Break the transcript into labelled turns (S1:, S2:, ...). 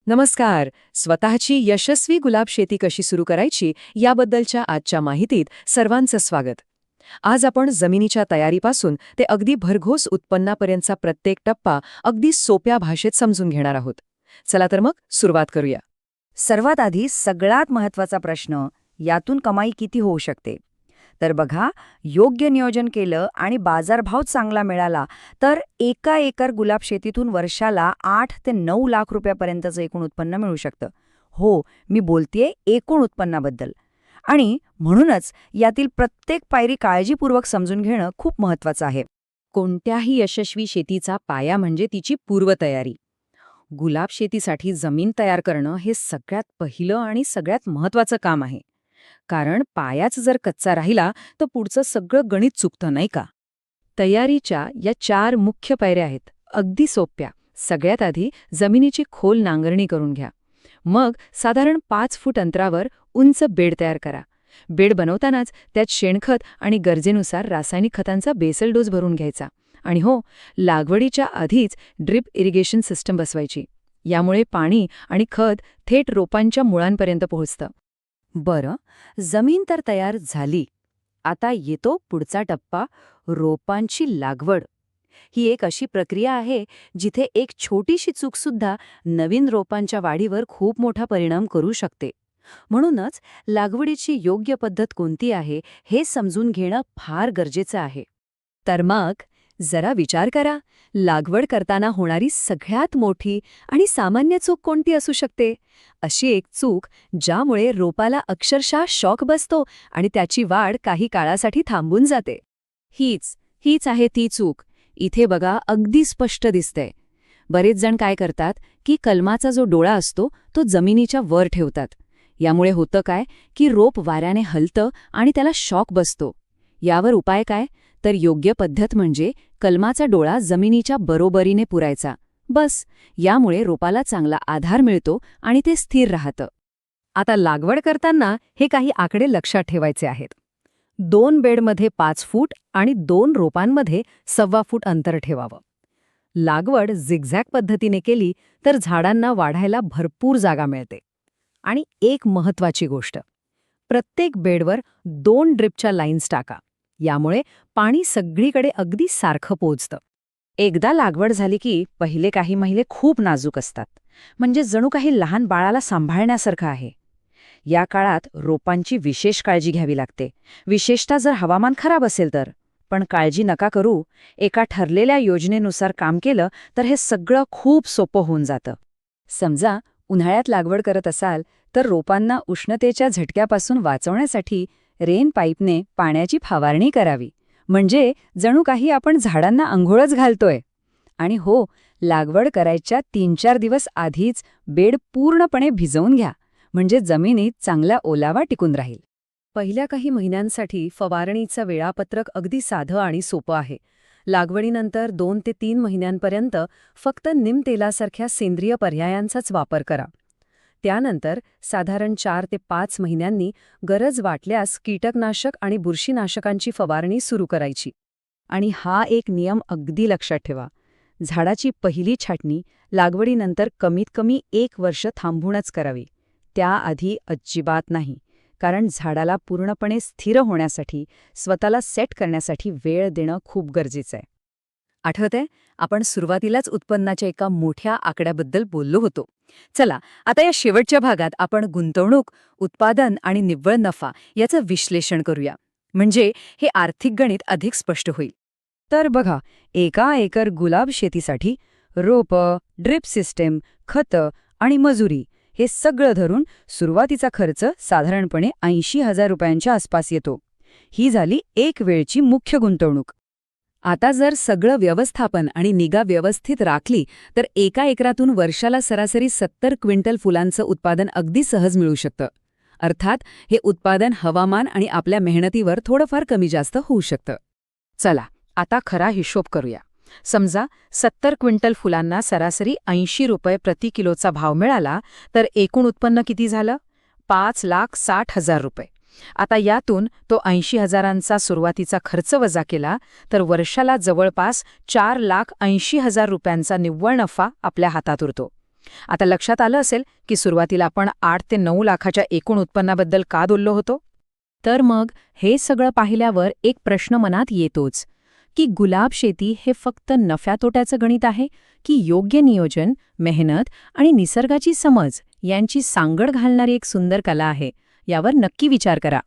S1: नमस्कार. स्वतःची यशस्वी गुलाब शेती कशी सुरू करायची याबद्दलच्या आजच्या माहितीत सर्वांचं स्वागत. आज आपण जमिनीच्या तयारीपासून ते अगदी भरघोस उत्पन्नापर्यंतचा प्रत्येक टप्पा अगदी सोप्या भाषेत समजून घेणार आहोत. चला तर मग सुरुवात करूया.
S2: सर्वात आधी सगळ्यात महत्त्वाचा प्रश्न, यातून कमाई किती होऊ शकते? तर बघा, योग्य नियोजन केलं आणि बाजारभाव चांगला मिळाला तर एका एकर गुलाब शेतीतून वर्षाला 8 ते 9 लाख रुपयापर्यंतचं एकूण उत्पन्न मिळू शकतं. हो, मी बोलतेय एकूण उत्पन्नाबद्दल. आणि म्हणूनच यातील प्रत्येक पायरी काळजीपूर्वक समजून घेणं खूप महत्त्वाचं आहे.
S1: कोणत्याही यशस्वी शेतीचा पाया म्हणजे तिची पूर्वतयारी. गुलाब शेतीसाठी जमीन तयार करणं हे सगळ्यात पहिलं आणि सगळ्यात महत्त्वाचं काम आहे. कारण पायाच जर कच्चा राहिला तर पुढचं सगळं गणित चुकतं, नाही का? तयारीच्या या 4 मुख्य पायऱ्या आहेत, अगदी सोप्या. सगळ्यात आधी जमिनीची खोल नांगरणी करून घ्या. मग साधारण 5 फूट अंतरावर उंच बेड तयार करा. बेड बनवतानाच त्यात शेणखत आणि गरजेनुसार रासायनिक खतांचा बेसल डोस भरून घ्यायचा. आणि हो, लागवडीच्या आधीच ड्रिप इरिगेशन सिस्टम बसवायची. यामुळे पाणी आणि खत थेट रोपांच्या मुळांपर्यंत पोहोचतं.
S2: बरं, जमीन तर तयार झाली. आता येतो पुढचा टप्पा, रोपांची लागवड. ही एक अशी प्रक्रिया आहे जिथे एक छोटीशी चूकसुद्धा नवीन रोपांच्या वाढीवर खूप मोठा परिणाम करू शकते. म्हणूनच लागवडीची योग्य पद्धत कोणती आहे हे समजून घेणं फार गरजेचं आहे.
S1: तर मग जरा विचार करा, लागवड करताना होणारी सगळ्यात मोठी आणि सामान्य चूक कोणती असू शकते? अशी एक चूक ज्यामुळे रोपाला अक्षरशः शॉक बसतो आणि त्याची वाढ काही काळासाठी थांबून जाते. हीच आहे ती चूक. इथे बघा, अगदी स्पष्ट दिसतंय. बरेच जण काय करतात की कलमाचा जो डोळा असतो तो जमिनीच्या वर ठेवतात. यामुळे होतं काय की रोप वाऱ्याने हलतं आणि त्याला शॉक बसतो. यावर उपाय काय? तर योग्य पद्धत म्हणजे कलमाचा डोळा जमिनीच्या बरोबरीने पुरायचा. बस, यामुळे रोपाला चांगला आधार मिळतो आणि ते स्थिर राहतं. आता लागवड करताना हे काही आकडे लक्षात ठेवायचे आहेत. 2 बेडमध्ये 5 फूट आणि 2 रोपांमध्ये 1.25 फूट अंतर ठेवावं. लागवड झिगझॅग पद्धतीने केली तर झाडांना वाढायला भरपूर जागा मिळते. आणि एक महत्त्वाची गोष्ट, प्रत्येक बेडवर 2 ड्रिपच्या लाईन्स टाका. यामुळे पाणी सगळीकडे अगदी सारखं पोहोचतं. एकदा लागवड झाली की पहिले काही महिने खूप नाजूक असतात. म्हणजे जणू काही लहान बाळाला सांभाळण्यासारखं आहे. या काळात रोपांची विशेष काळजी घ्यावी लागते, विशेषतः जर हवामान खराब असेल तर. पण काळजी नका करू, एका ठरलेल्या योजनेनुसार काम केलं तर हे सगळं खूप सोपं होऊन जातं. समजा उन्हाळ्यात लागवड करत असाल तर रोपांना उष्णतेच्या झटक्यापासून वाचवण्यासाठी रेन पाईपने पाण्याची फवारणी करावी. म्हणजे जणू काही आपण झाडांना अंघोळच घालतोय. आणि हो, लागवड करायच्या 3-4 दिवस आधीच बेड पूर्णपणे भिजवून घ्या. म्हणजे जमिनीत चांगला ओलावा टिकून राहील. पहिल्या काही महिन्यांसाठी फवारणीचं वेळापत्रक अगदी साधं आणि सोपं आहे. लागवडीनंतर 2 ते 3 महिन्यांपर्यंत फक्त नीमतेलासारख्या सेंद्रिय पर्यायांचाच वापर करा. त्यानंतर साधारण 4 ते 5 महिन्यांनी गरज वाटल्यास कीटकनाशक आणि बुरशीनाशकांची फवारणी सुरू करायची. आणि हा एक नियम अगदी लक्षात ठेवा, झाडाची पहिली छाटणी लागवडीनंतर कमीत कमी 1 वर्ष थांबूनच करावी. त्याआधी अजिबात नाही. कारण झाडाला पूर्णपणे स्थिर होण्यासाठी, स्वतःला सेट करण्यासाठी वेळ देणं खूप गरजेचं आहे. आठवतंय, आपण सुरुवातीलाच उत्पन्नाच्या एका मोठ्या आकड्याबद्दल बोललो होतो. चला, आता या शेवटच्या भागात आपण गुंतवणूक, उत्पादन आणि निव्वळ नफा याचं विश्लेषण करूया. म्हणजे हे आर्थिक गणित अधिक स्पष्ट होईल. तर बघा, एका एकर गुलाब शेतीसाठी रोपं, ड्रिप सिस्टीम, खतं आणि मजुरी हे सगळं धरून सुरुवातीचा खर्च साधारणपणे 80,000 रुपयांच्या आसपास येतो. ही झाली एक वेळची मुख्य गुंतवणूक. आता जर सगळं व्यवस्थापन आणि निगा व्यवस्थित राखली तर एका एकरातून वर्षाला सरासरी 70 क्विंटल फुलांचं उत्पादन अगदी सहज मिळू शकतं. अर्थात हे उत्पादन हवामान आणि आपल्या मेहनतीवर थोडंफार कमी जास्त होऊ शकतं. चला, आता खरा हिशोब करूया. समजा 70 क्विंटल फुलांना सरासरी 80 रुपये प्रति किलोचा भाव मिळाला तर एकूण उत्पन्न किती झालं? 5,60,000 रुपये. आता यातून तो 80,000चा सुरुवातीचा खर्च वजा केला तर वर्षाला जवळपास 4,80,000 रुपयांचा निव्वळ नफा आपल्या हातात उरतो.
S3: आता लक्षात आलं असेल की सुरुवातीला आपण 8 ते 9 लाखाच्या एकूण उत्पन्नाबद्दल का बोललो होतो?
S1: तर मग हे सगळं पाहिल्यावर एक प्रश्न मनात येतोच की गुलाब शेती हे फक्त नफ्या-तोट्याचं गणित आहे की योग्य नियोजन, मेहनत आणि निसर्गाची समज यांची सांगड घालणारी एक सुंदर कला आहे? यावर नक्की विचार करा.